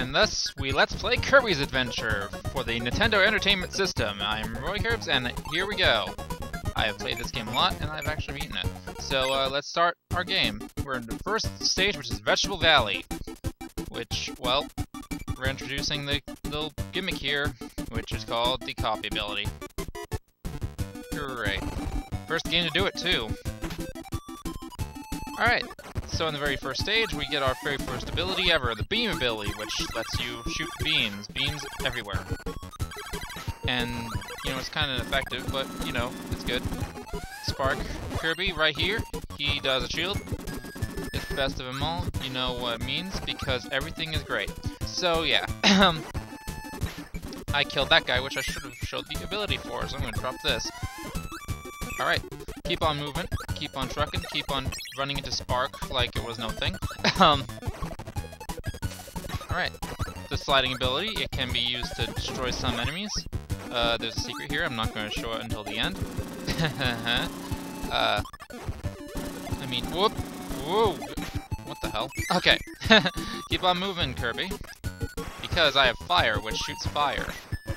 And thus, we Let's Play Kirby's Adventure for the Nintendo Entertainment System. I'm Roy Curbs, and here we go. I have played this game a lot, and I've actually beaten it. So, let's start our game. We're in the first stage, which is Vegetable Valley. Which, well, we're introducing the little gimmick here, which is called the copy ability. Great. First game to do it, too. Alright. So in the very first stage, we get our very first ability ever, the beam ability, which lets you shoot beams everywhere. And, you know, it's kind of ineffective, but, you know, it's good. Spark Kirby, right here, he does a shield. It's the best of them all, you know what it means, because everything is great. So, yeah. I killed that guy, which I should have showed the ability for, so I'm going to drop this. Alright, keep on moving, keep on trucking, keep on running into Spark like it was no thing. Alright, the sliding ability, it can be used to destroy some enemies. There's a secret here, I'm not going to show it until the end. I mean, whoop, whoa, what the hell? Okay, keep on moving, Kirby. Because I have fire, which shoots fire.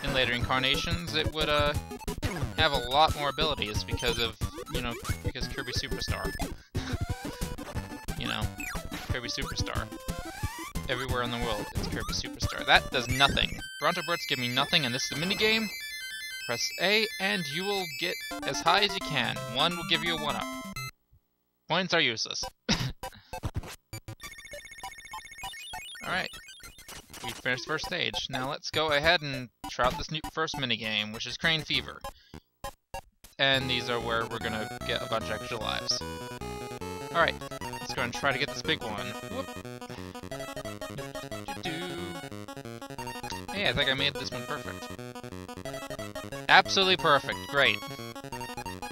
In later incarnations, it would, have a lot more abilities because of, you know, because Kirby Superstar. You know, Kirby Superstar. Everywhere in the world, it's Kirby Superstar. That does nothing. Bronto Bursts give me nothing, and this is a minigame. Press A, and you will get as high as you can. One will give you a 1-up. Points are useless. Alright. We finished the first stage. Now let's go ahead and try out this new first minigame, which is Crane Fever. And these are where we're gonna get a bunch of extra lives. Alright, let's go and try to get this big one. Whoop. Hey, I think I made this one perfect. Absolutely perfect, great.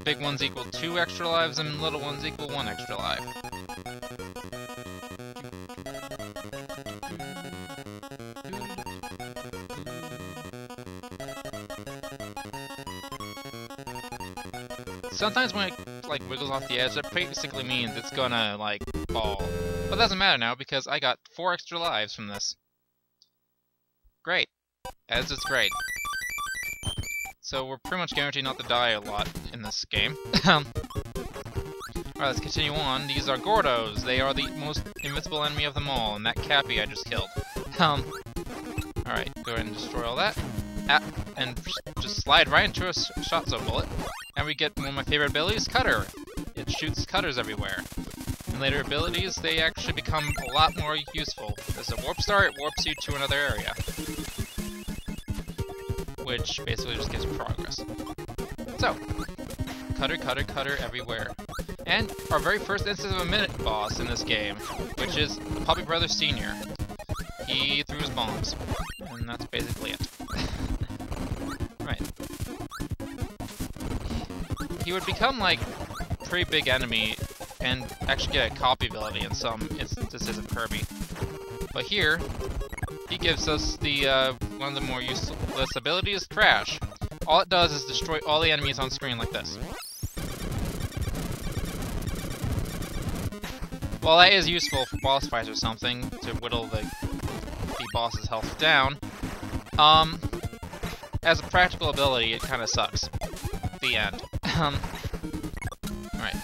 Big ones equal 2 extra lives and little ones equal 1 extra life. Sometimes when it, like, wiggles off the edge, that basically means it's gonna, like, fall. But it doesn't matter now, because I got 4 extra lives from this. Great. As it's great. So we're pretty much guaranteed not to die a lot in this game. Alright, let's continue on. These are Gordos. They are the most invincible enemy of them all, and that Cappy I just killed. Alright, go ahead and destroy all that. And just slide right into a shot zone bullet. And we get one of my favorite abilities, Cutter. It shoots cutters everywhere. In later abilities, they actually become a lot more useful. There's a Warp Star, it warps you to another area. Which basically just gives progress. So, Cutter, Cutter, Cutter everywhere. And our very first instance of a minute boss in this game, which is the Puppy Brother Senior. He threw his bombs. And that's basically it. Right. He would become, like, a pretty big enemy and actually get a copy ability in some instances of Kirby. But here, he gives us the, one of the more useless abilities, Crash. All it does is destroy all the enemies on screen like this. Well, that is useful for boss fights or something, to whittle the boss's health down. As a practical ability, it kind of sucks. The end. Alright.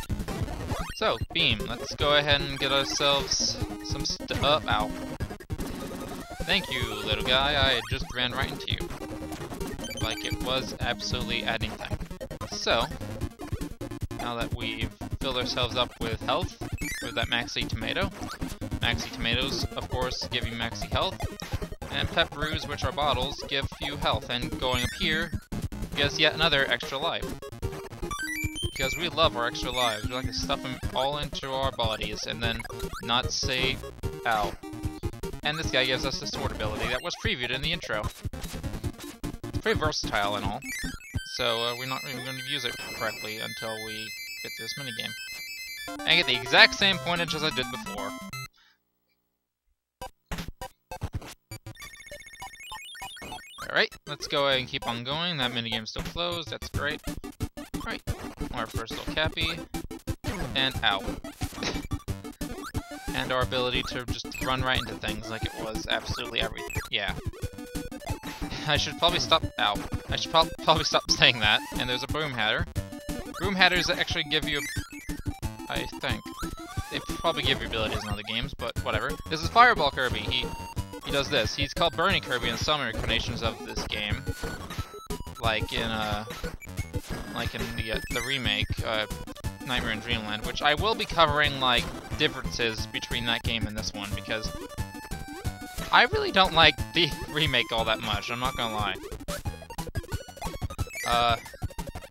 So, Beam. Let's go ahead and get ourselves some ow. Thank you, little guy. I just ran right into you. Like it was absolutely anything. So, now that we've filled ourselves up with health, with that Maxi Tomato. Maxi Tomatoes, of course, give you Maxi health. And Pepperoos, which are bottles, give you health. And going up here gives yet another extra life. Because we love our extra lives. We like to stuff them all into our bodies and then not say, ow. And this guy gives us the sword ability that was previewed in the intro. It's pretty versatile and all. So we're not even going to use it correctly until we get through this minigame. And I get the exact same pointage as I did before. Alright, let's go ahead and keep on going. That minigame's still closed, that's great. Alright, our first little Cappy. And ow. and our ability to just run right into things like it was absolutely everything. Yeah. I should probably stop. Ow. I should probably stop saying that. And there's a Broom Hatter. Broom Hatters that actually give you. I think they probably give you abilities in other games, but whatever. This is Fireball Kirby. He does this. He's called Burning Kirby in some incarnations of this game, like in the remake, Nightmare in Dreamland, which I will be covering like differences between that game and this one because I really don't like the remake all that much. I'm not gonna lie.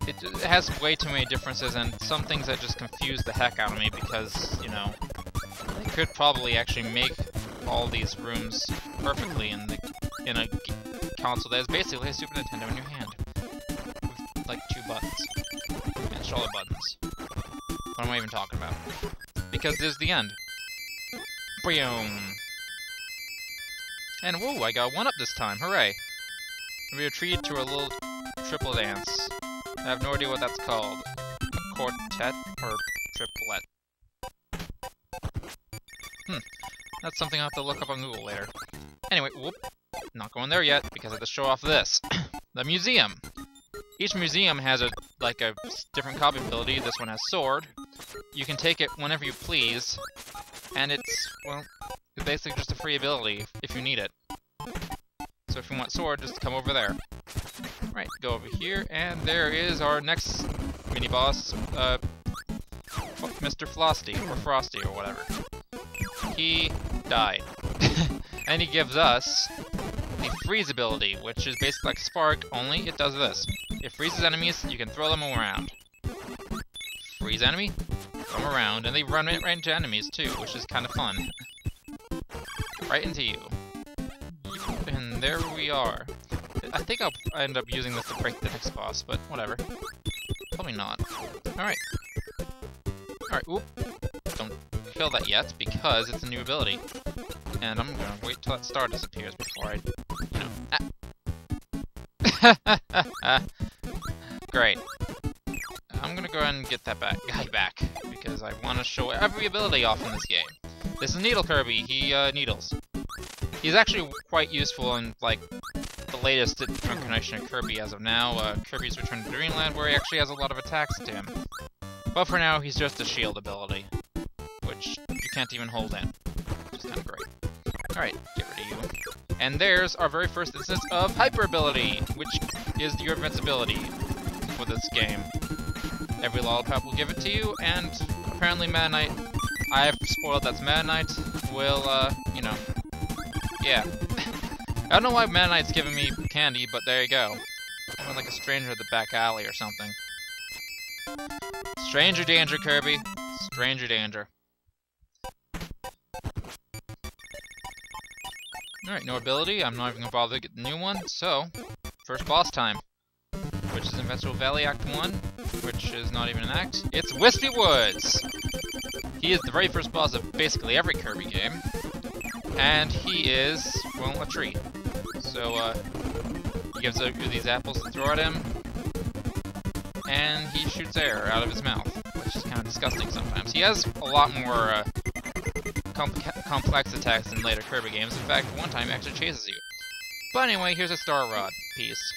It has way too many differences and some things that just confuse the heck out of me because, you know, they could probably actually make all these rooms perfectly in a console that is basically a Super Nintendo in your hand. With, like, 2 buttons. And shoulder buttons. What am I even talking about? Because there's the end. Boom! And whoa, I got 1-up this time, hooray! We were treated to a little triple dance. I have no idea what that's called. A quartet or triplet. That's something I'll have to look up on Google later. Anyway, whoop. Not going there yet, because I have to show off this. The museum! Each museum has a different copy ability. This one has Sword. You can take it whenever you please, and it's basically just a free ability if you need it. So if you want Sword, just come over there. Right, go over here, and there is our next mini-boss, Mr. Frosty, or whatever. He died. And he gives us the Freeze ability, which is basically like Spark, only it does this. It freezes enemies, you can throw them around. Freeze enemy, throw them around, and they run right into enemies too, which is kind of fun. Right into you. And there we are. I think I'll end up using this to break the next boss, but whatever. Probably not. Alright. Alright, oop. Don't kill that yet, because it's a new ability. And I'm gonna wait till that star disappears before I, Great. I'm gonna go ahead and get that guy back, because I want to show every ability off in this game. This is Needle Kirby, he needles. He's actually quite useful in, like, the latest incarnation of Kirby as of now, Kirby's Return to Dreamland, where he actually has a lot of attacks to him. But for now, he's just a shield ability, which you can't even hold in, which is kind of great. Alright, get rid of you. And there's our very first instance of Hyper Ability, which is your invincibility for this game. Every Lollipop will give it to you, and apparently Meta Knight, I have spoiled that's Meta Knight, will, you know, yeah. I don't know why Meta Knight's giving me candy, but there you go. I'm like a stranger at the back alley or something. Stranger danger, Kirby. Stranger danger. Alright, no ability. I'm not even gonna bother to get the new one. So, first boss time. Which is Invincible Valley Act 1. Which is not even an act. It's Wispy Woods! He is the very first boss of basically every Kirby game. And he is, well, a tree. So, he gives you these apples to throw at him. And he shoots air out of his mouth, which is kind of disgusting sometimes. He has a lot more, complex attacks in later Kirby games. In fact, one time he actually chases you. But anyway, here's a Star Rod piece.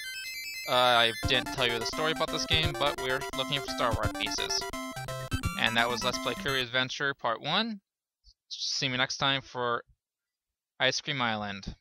I didn't tell you the story about this game, but we're looking for Star Rod pieces. And that was Let's Play Kirby Adventure Part 1. See me next time for Ice Cream Island.